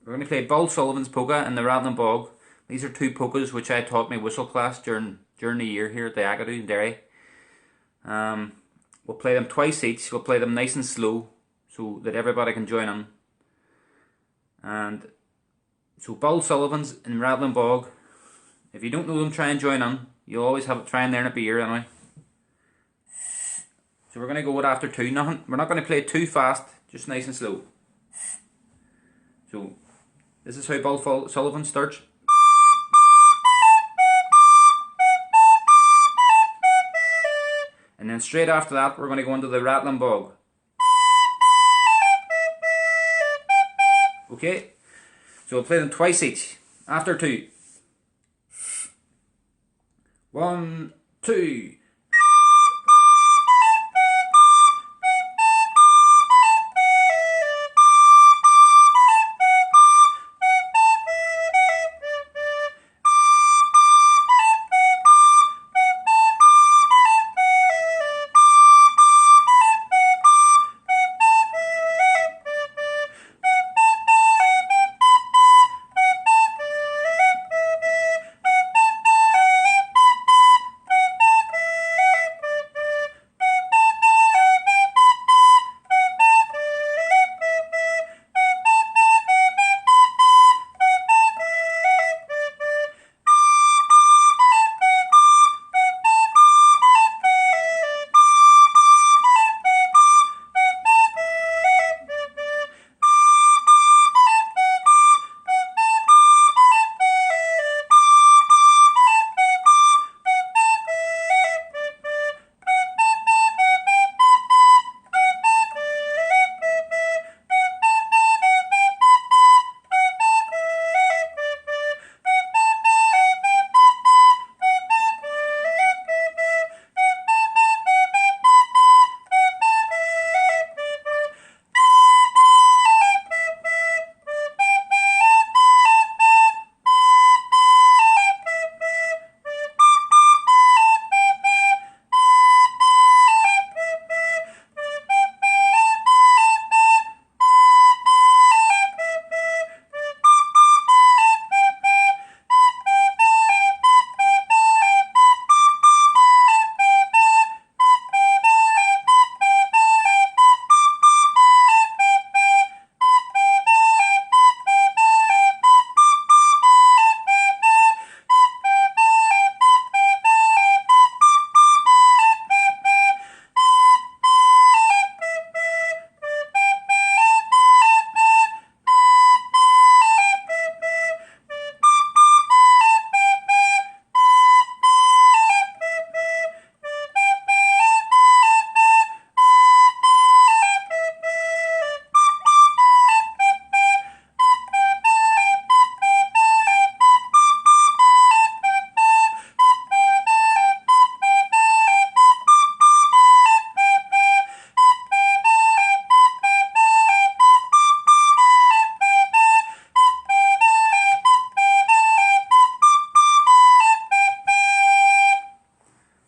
We're going to play Bull Sullivan's polka and the Rattling Bog. These are two polkas which I taught my whistle class during the year here at the Acadamh in Derry. We'll play them twice each. We'll play them nice and slow so that everybody can join in. And so Bull Sullivan's and Rattling Bog. If you don't know them, try and join in. You'll always have to try and learn a beer anyway. So we're going to go with after two. We're not going to play it too fast, just nice and slow. So this is how Bull Sullivan starts. And then straight after that, we're going to go into the Rattling Bog. Okay? So we'll play them twice each. After two. 1, 2.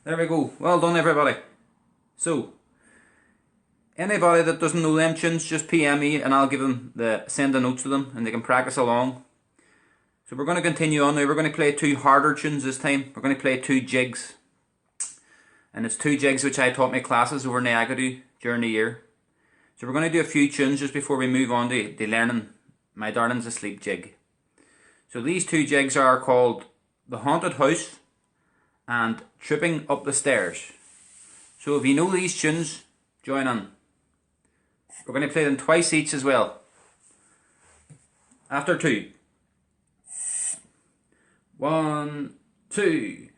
There we go. Well done, everybody. So, anybody that doesn't know them tunes, just PM me and I'll give them send the notes to them and they can practice along. So we're going to continue on now. We're going to play two harder tunes this time. We're going to play two jigs. And it's two jigs which I taught my classes over in the Acadamh during the year. So we're going to do a few tunes just before we move on to learning My Darling's Asleep jig. So these two jigs are called The Haunted House and Tripping Up the Stairs. So if you know these tunes, join in. We're going to play them twice each as well. After two. 1, 2.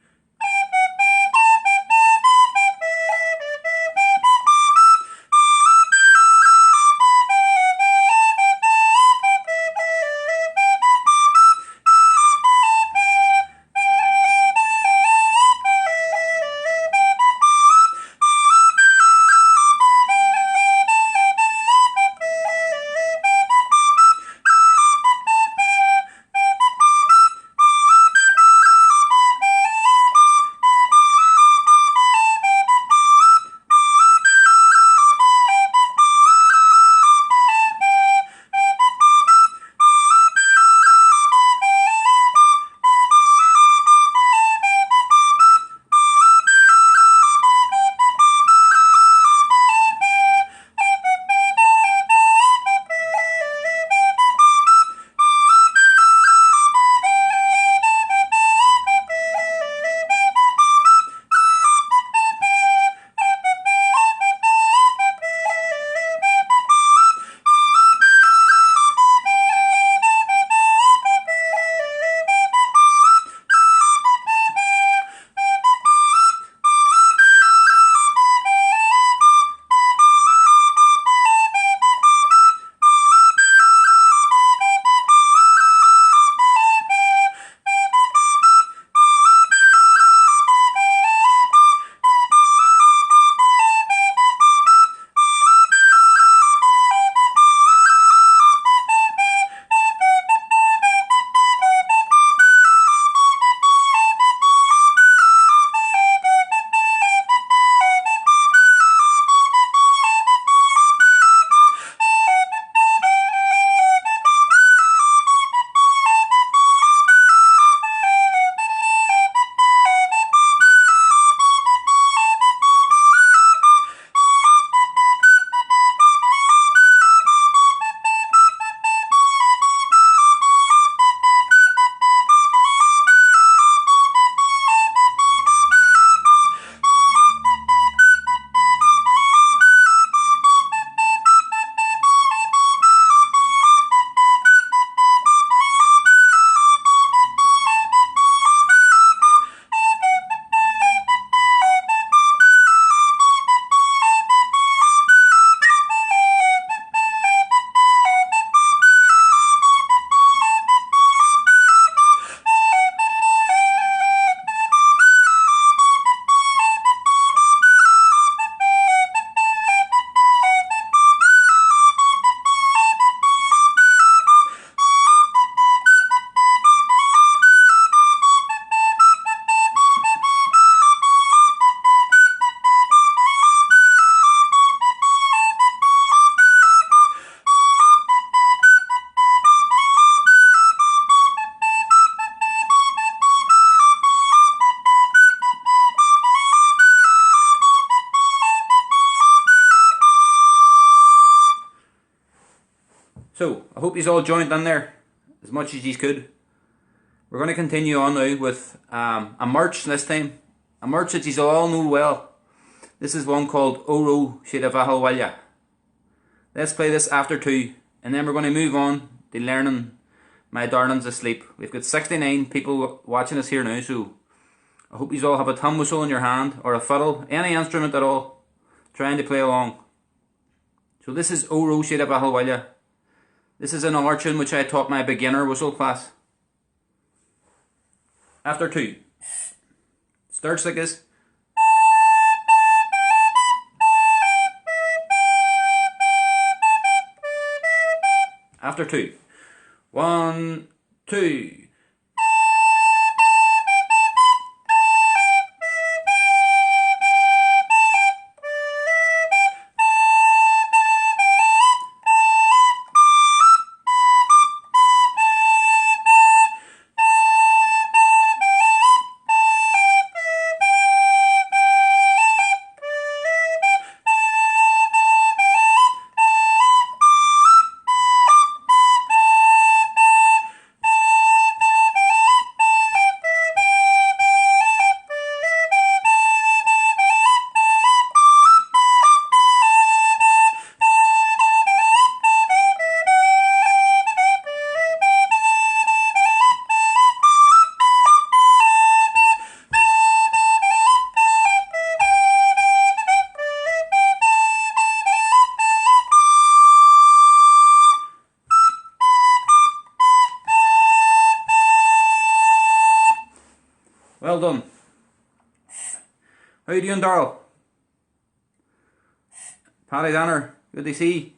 So, I hope you all joined in there as much as you could. We're going to continue on now with a march this time. A march that you all know well. This is one called Oro Shidavahawalya. Let's play this after 2, and then we're going to move on to learning My Darling's Asleep. We've got 69 people watching us here now, so I hope you all have a thumb whistle in your hand, or a fiddle, any instrument at all, trying to play along. So this is Oro Shidavahawalya. This is an tune which I taught my beginner whistle class. After 2. Starts like this. After 2. 1, 2. Well done. How you doing, Darrell? Paddy Danner, good to see you.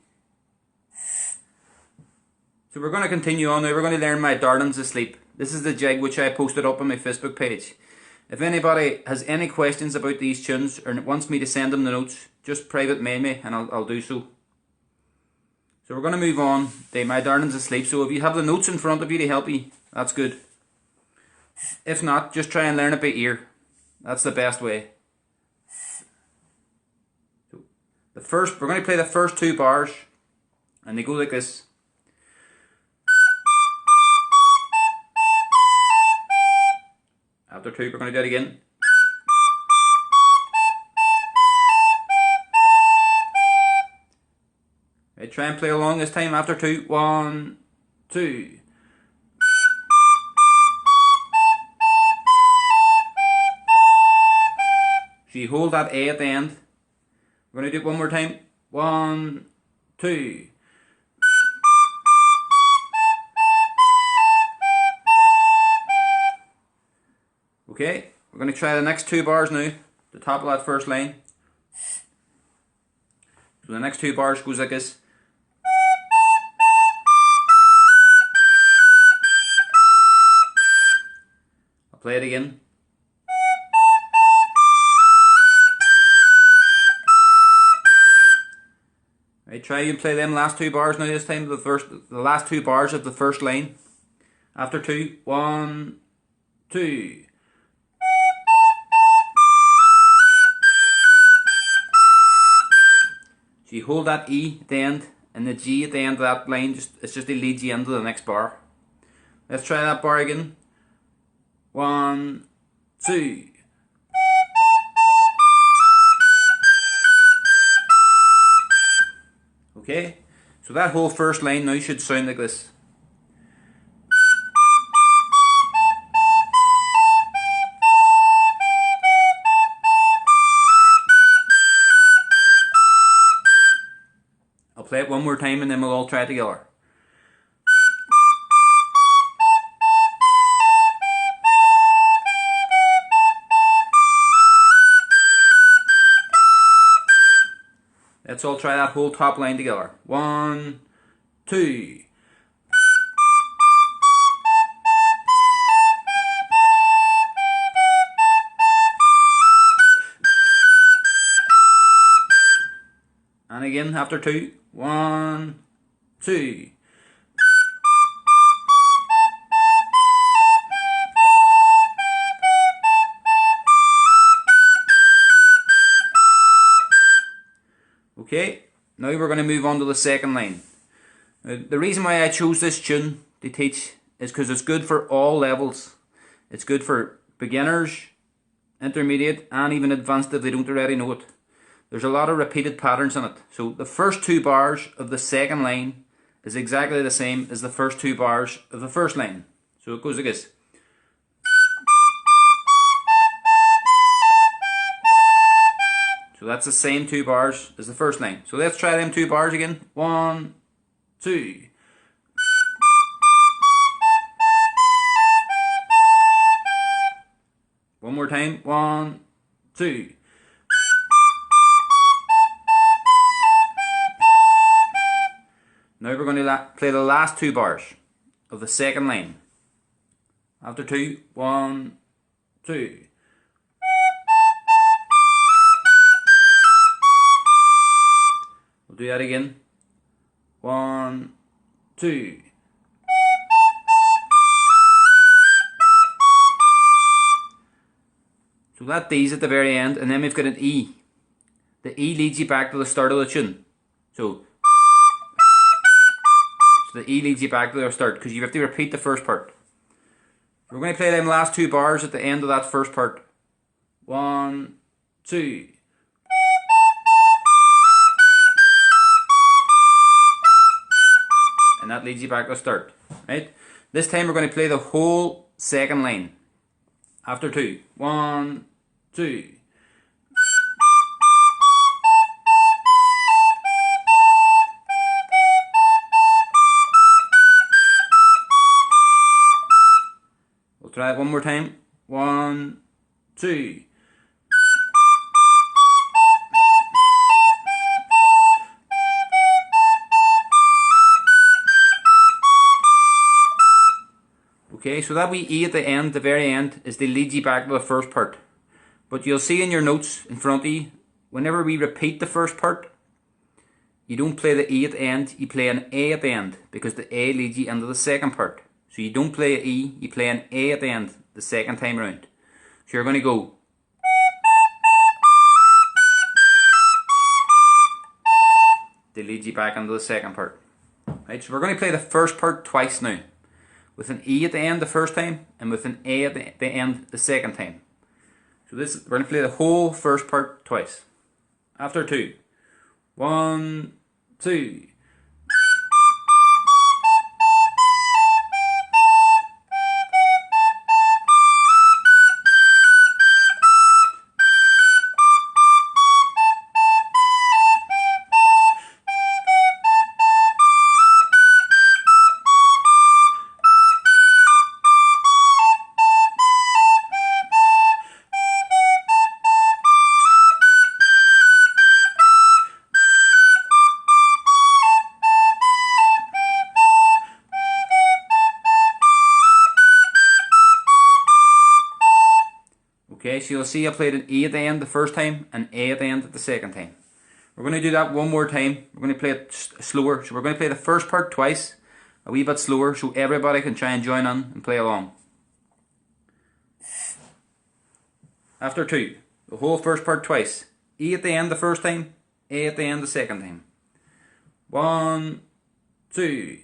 So we're going to continue on now. We're going to learn My Darling's Asleep. This is the jig which I posted up on my Facebook page. If anybody has any questions about these tunes or wants me to send them the notes, just private mail me and I'll do so. So we're going to move on to My Darling's Asleep. So if you have the notes in front of you to help you, that's good. If not, just try and learn it by ear. That's the best way. So we're going to play the first 2 bars, and they go like this. After 2, we're going to do it again. Right, try and play along this time. After 2, 1, 2. So you hold that A at the end. We're going to do it one more time. 1, 2. Okay, we're going to try the next 2 bars now. The top of that first line. So the next 2 bars goes like this. I'll play it again. Right, try and play them last 2 bars now this time, the last 2 bars of the first line. After 2, 1, 2. So you hold that E at the end and the G at the end of that line, it's just to lead you into the next bar. Let's try that bar again. 1, 2. Okay, so that whole first line now should sound like this. I'll play it one more time and then we'll all try it together. Let's all try that whole top line together. 1, 2. And again after 2. 1, 2. Okay, now we're going to move on to the second line. The reason why I chose this tune to teach is because it's good for all levels. It's good for beginners, intermediate, and even advanced if they don't already know it. There's a lot of repeated patterns in it. So the first 2 bars of the second line is exactly the same as the first 2 bars of the first line. So it goes like this. So that's the same 2 bars as the first line. So let's try them 2 bars again. 1, 2. One more time. 1, 2. Now we're going to play the last 2 bars of the second line. After 2, 1, 2. We'll do that again. 1, 2. So that D's at the very end, and then we've got an E. The E leads you back to the start of the tune. So the E leads you back to the start because you have to repeat the first part. We're going to play them last 2 bars at the end of that first part. 1, 2. And that leads you back to the start. Right? This time we're going to play the whole second line. After 2. 1, 2. We'll try it one more time. 1, 2. Okay, so that wee E at the end, the very end, is to lead you back to the first part. But you'll see in your notes in front of you, whenever we repeat the first part, you don't play the E at the end, you play an A at the end, because the A leads you into the second part. So you don't play an E, you play an A at the end, the second time around. So you're going to go. They lead you back into the second part. Right, so we're going to play the first part twice now. With an E at the end the first time, and with an A at the end the second time. So we're going to play the whole first part twice. After 2. 1, 2. Okay, so you'll see I played an E at the end the first time and A at the end the second time. We're going to do that one more time. We're going to play it slower. So we're going to play the first part twice, a wee bit slower, so everybody can try and join in and play along. After 2, the whole first part twice. E at the end the first time, A at the end the second time. 1, 2.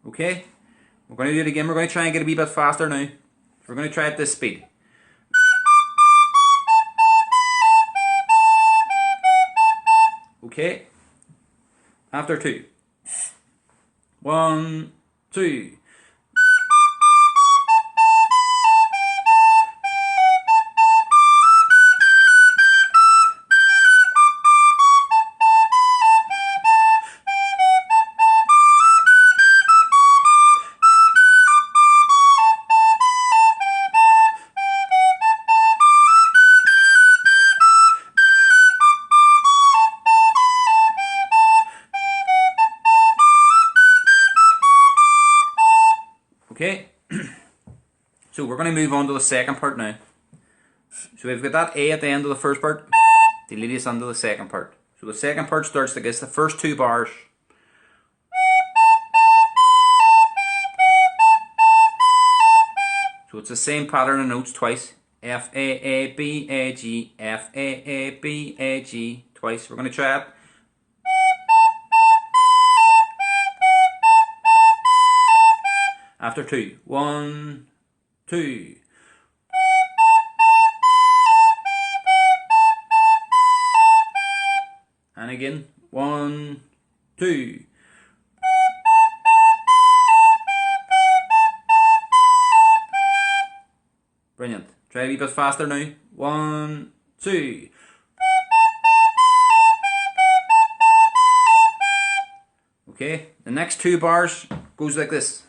Okay, we're going to do it again. We're going to try and get a wee bit faster now. So we're going to try at this speed. Okay, after 2. 1, 2. So we're going to move on to the second part now. So we've got that A at the end of the first part to lead us onto the second part. So the second part starts like this, the first two bars. So it's the same pattern of notes twice. F, A, B, A, G, F, A, B, A, G, twice. We're going to try it. After two. 1, 2. And again. 1, 2. Brilliant. Try a wee bit faster now. 1, 2. Okay, the next two bars goes like this.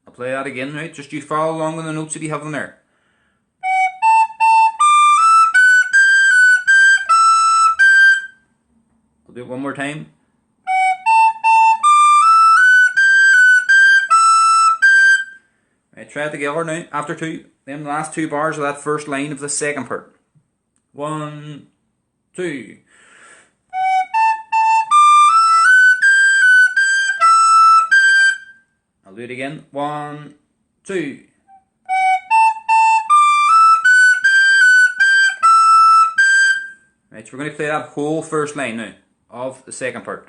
I'll play that again, right? Just you follow along with the notes that you have them there. I'll do it one more time. Right, try it together now. After two, then the last two bars of that first line of the second part. 1, 2. I'll do it again. 1, 2. Right, so we're going to play that whole first line now of the second part.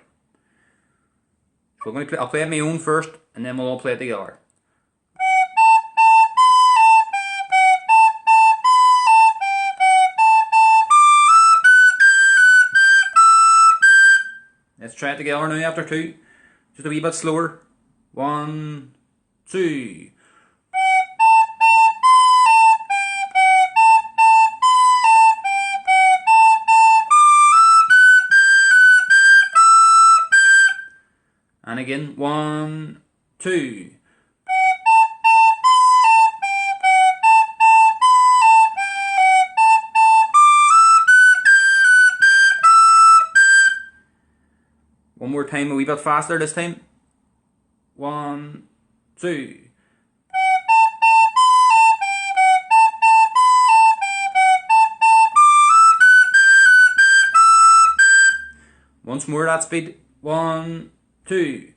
So we're going to play, I'll play it my own first, and then we'll all play it together. Let's try it together now after two. Just a wee bit slower. 1, 2. And again. 1, 2. One more time, a wee bit faster this time. 1, 2. Once more that speed. 1, 2.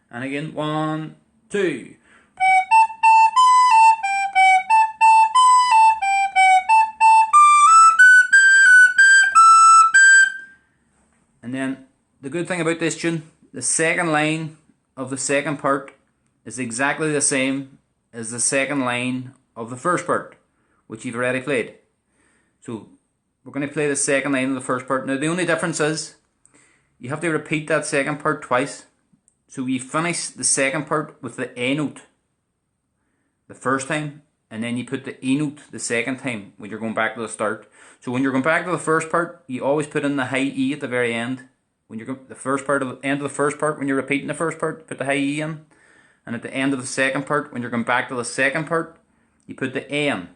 And again. 1, 2. And then the good thing about this tune, the second line of the second part is exactly the same as the second line of the first part, which you've already played. So we're going to play the second line of the first part. Now the only difference is you have to repeat that second part twice. So you finish the second part with the A note the first time, and then you put the E note the second time when you're going back to the start. So when you're going back to the first part, you always put in the high E at the very end. When you're the first part of the end of the first part, when you're repeating the first part, put the high E in. And at the end of the second part, when you're going back to the second part, you put the A in.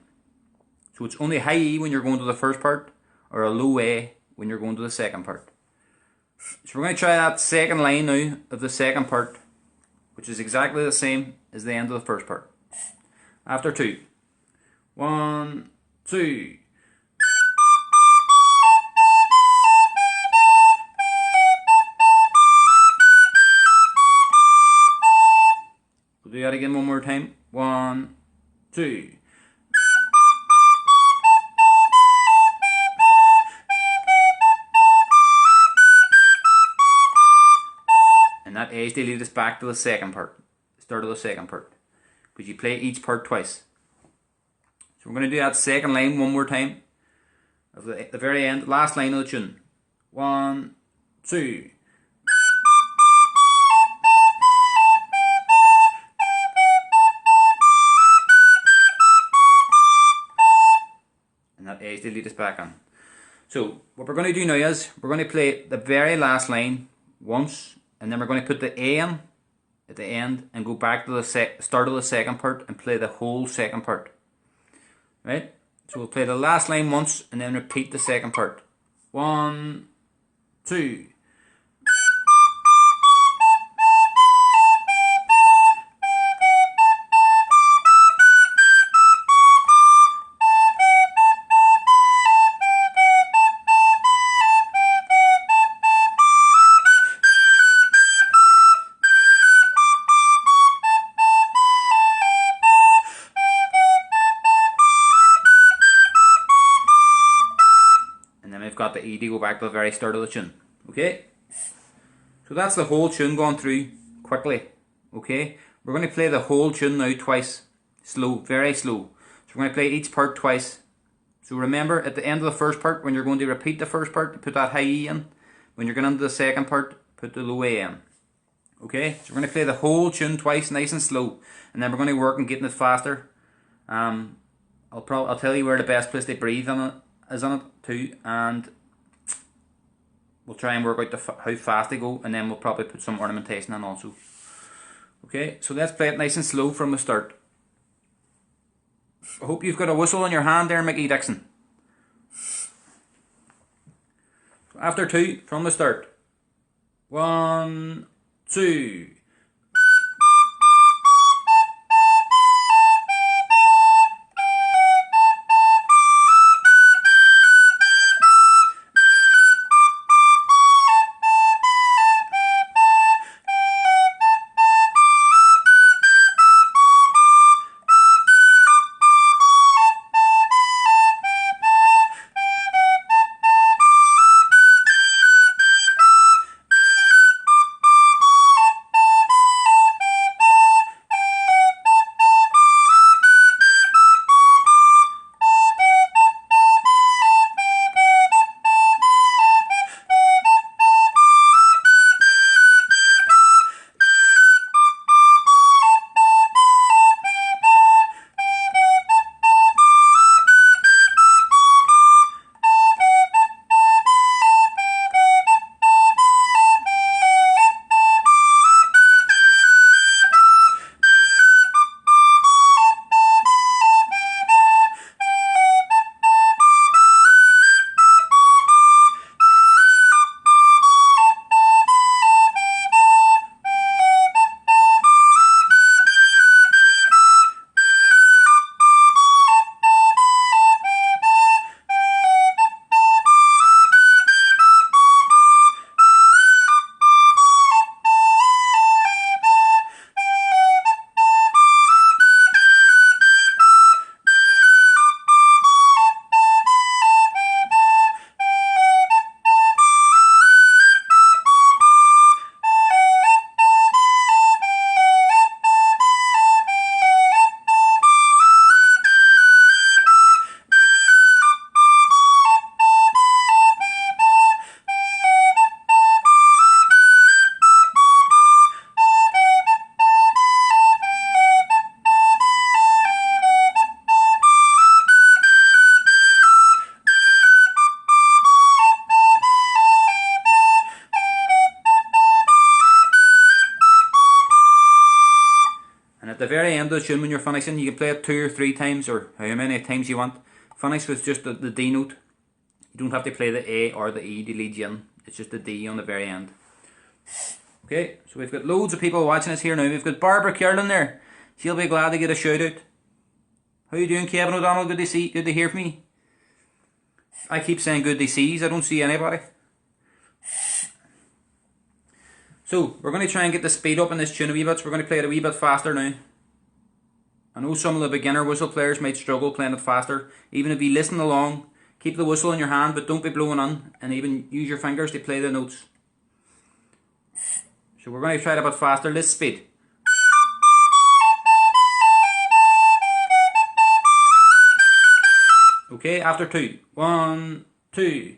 So it's only high E when you're going to the first part, or a low A when you're going to the second part. So we're going to try that second line now of the second part, which is exactly the same as the end of the first part. After two. 1, 2. We'll do that again one more time. 1, 2. And that A is to lead us back to the second part, the start of the second part, because you play each part twice. So we're going to do that second line one more time, of the very end, last line of the tune. 1, 2. And that A is to lead us back on. So what we're going to do now is we're going to play the very last line once, and then we're going to put the A in at the end and go back to the start of the second part and play the whole second part. Right? So we'll play the last line once and then repeat the second part. 1, 2. Got the E to go back to the very start of the tune. Okay? So that's the whole tune gone through quickly. Okay? We're going to play the whole tune now twice. Slow, very slow. So we're going to play each part twice. So remember, at the end of the first part, when you're going to repeat the first part, put that high E in. When you're going into the second part, put the low A in. Okay? So we're going to play the whole tune twice, nice and slow. And then we're going to work on getting it faster. I'll tell you where the best place to breathe on it is on it too, and we'll try and work out how fast they go, and then we'll probably put some ornamentation in also. Okay, so let's play it nice and slow from the start. I hope you've got a whistle in your hand there, Mickey Dixon. After 2, from the start. 1, 2. the very end of the tune when you're finishing, you can play it 2 or 3 times or how many times you want. Finish with just the D note. You don't have to play the A or the E to lead you in. It's just the D on the very end. Okay, so we've got loads of people watching us here now. We've got Barbara Carlin there. She'll be glad to get a shout out. How you doing, Kevin O'Donnell? Good to hear from you. I keep saying good to see. I don't see anybody. So we're going to try and get the speed up in this tune a wee bit. So we're going to play it a wee bit faster now. I know some of the beginner whistle players might struggle playing it faster. Even if you listen along, keep the whistle in your hand, but don't be blowing on, and even use your fingers to play the notes. So we're going to try it a bit faster. Let's speed. Okay, after 2. 1, 2.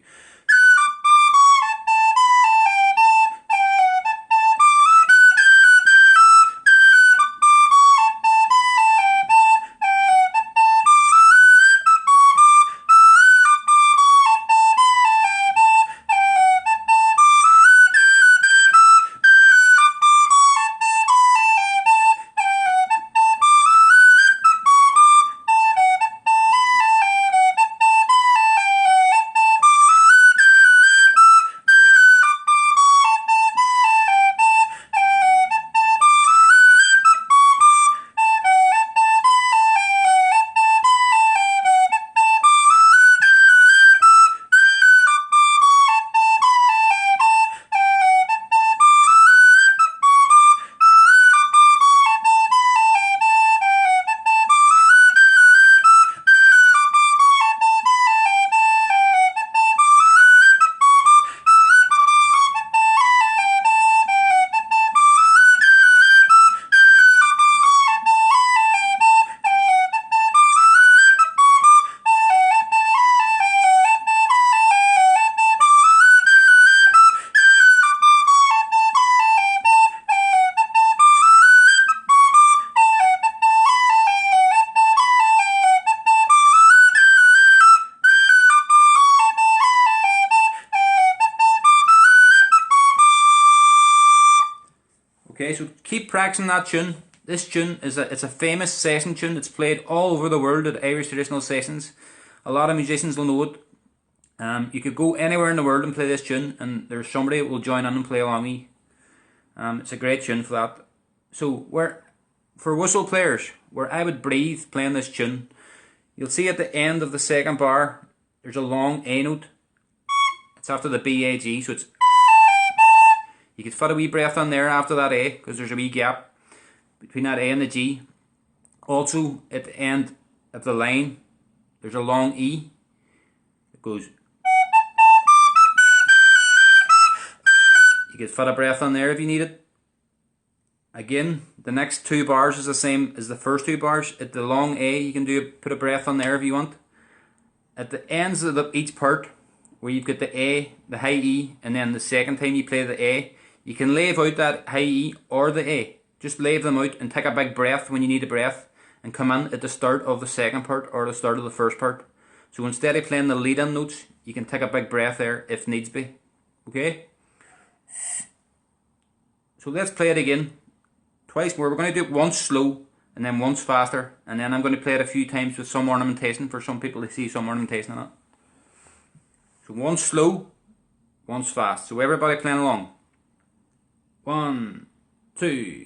Okay, so keep practicing that tune. This tune it's a famous session tune. It's played all over the world at Irish traditional sessions. A lot of musicians will know it. You could go anywhere in the world and play this tune, and there's somebody that will join in and play along with you. It's a great tune for that. So for whistle players, where I would breathe playing this tune, you'll see at the end of the second bar, there's a long A note. It's after the B, A, G, so it's... You could fit a wee breath on there after that A, because there's a wee gap between that A and the G. Also, at the end of the line, there's a long E. It goes... You could fit a breath on there if you need it. Again, the next 2 bars is the same as the first 2 bars. At the long A, you can put a breath on there if you want. At the ends of each part, where you've got the A, the high E, and then the second time you play the A, you can leave out that high E or the A. Just leave them out and take a big breath when you need a breath, and come in at the start of the second part or the start of the first part. So instead of playing the lead-in notes, you can take a big breath there if needs be. Okay? So let's play it again. Twice more. We're going to do it once slow and then once faster, and then I'm going to play it a few times with some ornamentation for some people to see some ornamentation in it. So once slow, once fast. So everybody playing along. 1, 2.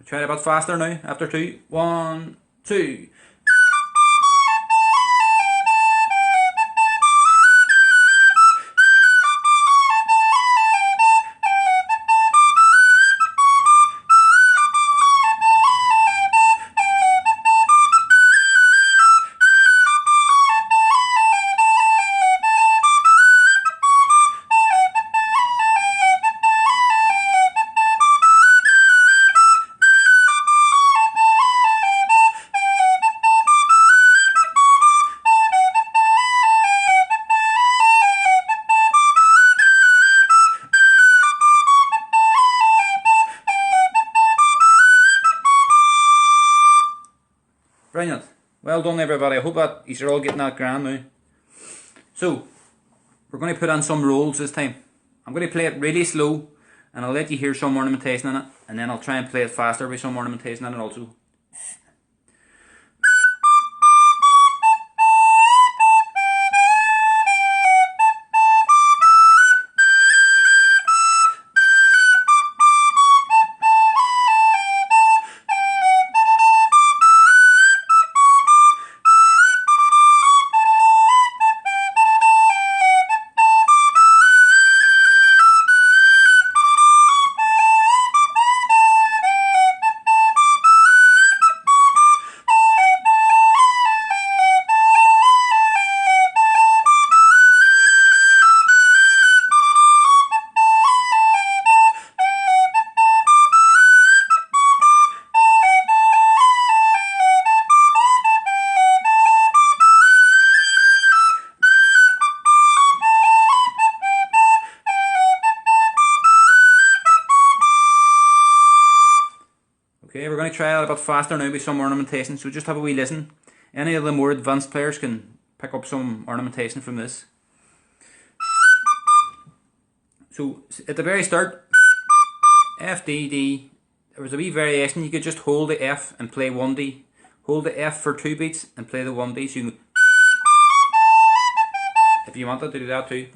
Try it a bit faster now, after 2. 1, 2. Brilliant. Well done everybody. I hope that you're all getting that grand now. So, we're going to put on some rolls this time. I'm going to play it really slow, and I'll let you hear some ornamentation in it, and then I'll try and play it faster with some ornamentation in it also. Okay, we're going to try it a bit faster now with some ornamentation, so just have a wee listen. Any of the more advanced players can pick up some ornamentation from this. So, at the very start, F, D, D, there was a wee variation. You could just hold the F and play 1D. Hold the F for 2 beats and play the 1D, so you can, if you wanted to do that too.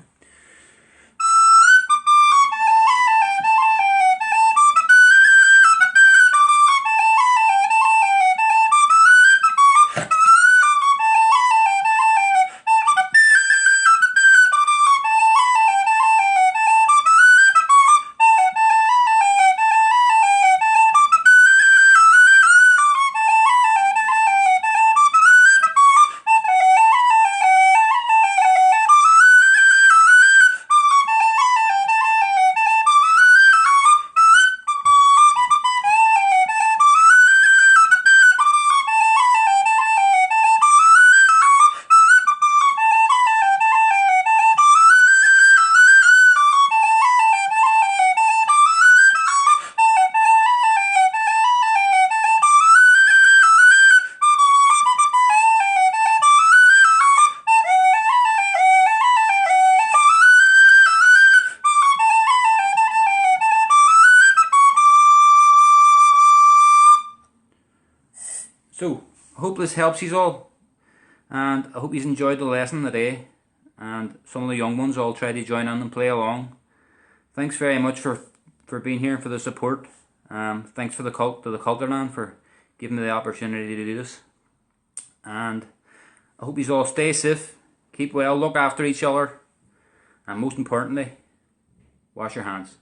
So, I hope this helps you all, and I hope you enjoyed the lesson today, and some of the young ones all try to join in and play along. Thanks very much for being here and for the support. Thanks to the Cultúrlann for giving me the opportunity to do this. And I hope you all stay safe, keep well, look after each other, and most importantly, wash your hands.